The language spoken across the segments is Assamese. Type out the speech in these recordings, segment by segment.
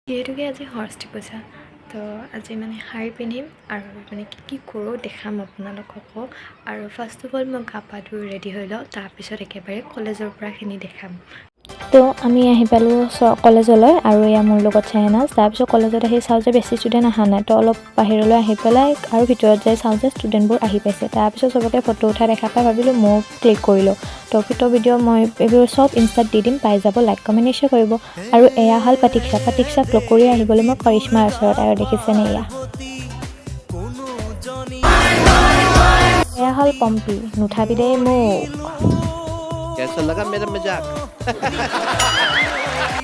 যিহেতুকে আজি সৰস্বতী পূজা তো আজি মানে শাৰী পিন্ধিম আৰু মানে কি কৰোঁ দেখাম আপোনালোককো আৰু ফাৰ্ষ্ট অফ অল মই গা পা ধুই ৰেডি হৈ লওঁ তাৰপিছত একেবাৰে কলেজৰ পৰাখিনি দেখাম। তো আমি আহি পালোঁ কলেজলৈ আৰু এয়া মোৰ লগত চাইনাজ। তাৰপিছত কলেজত আহি চাওঁ যে বেছি ষ্টুডেণ্ট অহা নাই, তো অলপ বাহিৰলৈ আহি পেলাই আৰু ভিতৰত যাই চাওঁ যে ষ্টুডেণ্টবোৰ আহি পাইছে। তাৰপিছত চবকে ফটো উঠা দেখা পাই ভাবিলোঁ ময়ো ক্লিক কৰিলোঁ। তো ফটো ভিডিঅ' মই এইবোৰ চব ইনষ্টাত দি দিম, পাই যাব, লাইক কমেণ্ট নিশ্চয় কৰিব। আৰু এয়া হ'ল পাতিকচাক লগ কৰি আহিবলৈ মই কৰিশ্মাৰ ওচৰত আৰু দেখিছেনে এয়া হ'ল পম্পী, নুঠাবি দেই মোক। कैसा लगा मेरा मजाक?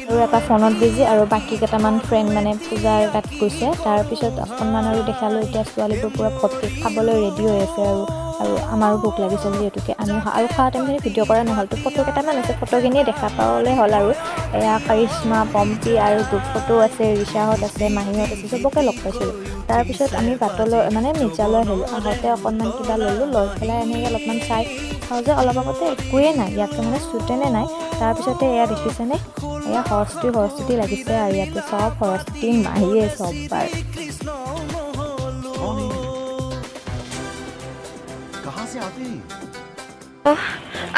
আৰু এটা ফোনত বিজি আৰু বাকী কেইটামান ফ্ৰেণ্ড মানে পূজাৰ তাত গৈছে। তাৰপিছত অকণমান আৰু দেখালোঁ, এতিয়া ছোৱালীবোৰ পূৰা ভৰ্তি খাবলৈ ৰেডি হৈ আছে আৰু আমাৰো ভোক লাগিছিল যিহেতুকে আমি আৰু খোৱা টাইমখিনি ভিডিঅ' কৰা নহ'ল। তো ফটো কেইটামান আছে, ফটোখিনিয়ে দেখা পাবলৈ হ'ল আৰু এয়া কৰিশ্মা, পম্পী আৰু গ্ৰুপ ফটো আছে, ৰিচাহঁত আছে, মাহীহঁত আছে, চবকে লগ পাইছিলোঁ। তাৰপিছত আমি বাটলৈ মানে মিৰ্জালৈ আহিলোঁ। আহোঁতে অকণমান কিবা ল'লোঁ, লৈ পেলাই এনেকৈ অলপমান চাওঁ যে অলপ আগতে একোৱেই নাই ইয়াতে, মানে ষ্টুডেণ্টে নাই। তাৰপিছতে এয়া দেখিছেনে, এয়া সৰস্বতী লাগিছে আৰু ইয়াতে চব সৰস্বতী মাহিয়ে চববাৰ।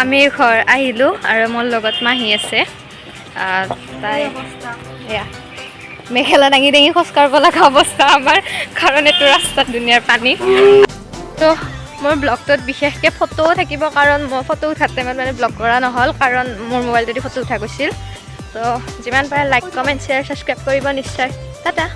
আমি ঘৰ আহিলোঁ আৰু মোৰ লগত মাহী আছে। তাই এয়া মেখেলা দাঙি দাঙি খোজকাঢ়িব লগা অৱস্থা আমাৰ, কাৰণ এইটো ৰাস্তাত দুনীয়াৰ পানী। তো মোৰ ব্লগটোত বিশেষকৈ ফটোও থাকিব, কাৰণ মই ফটো উঠাৰ টাইমত মানে ব্লগ কৰা নহ'ল, কাৰণ মোৰ মোবাইলটোদি ফটো উঠা গৈছিল। তো যিমান পাৰে লাইক কমেণ্ট শ্বেয়াৰ ছাবস্ক্ৰাইব কৰিব নিশ্চয়। টাটা।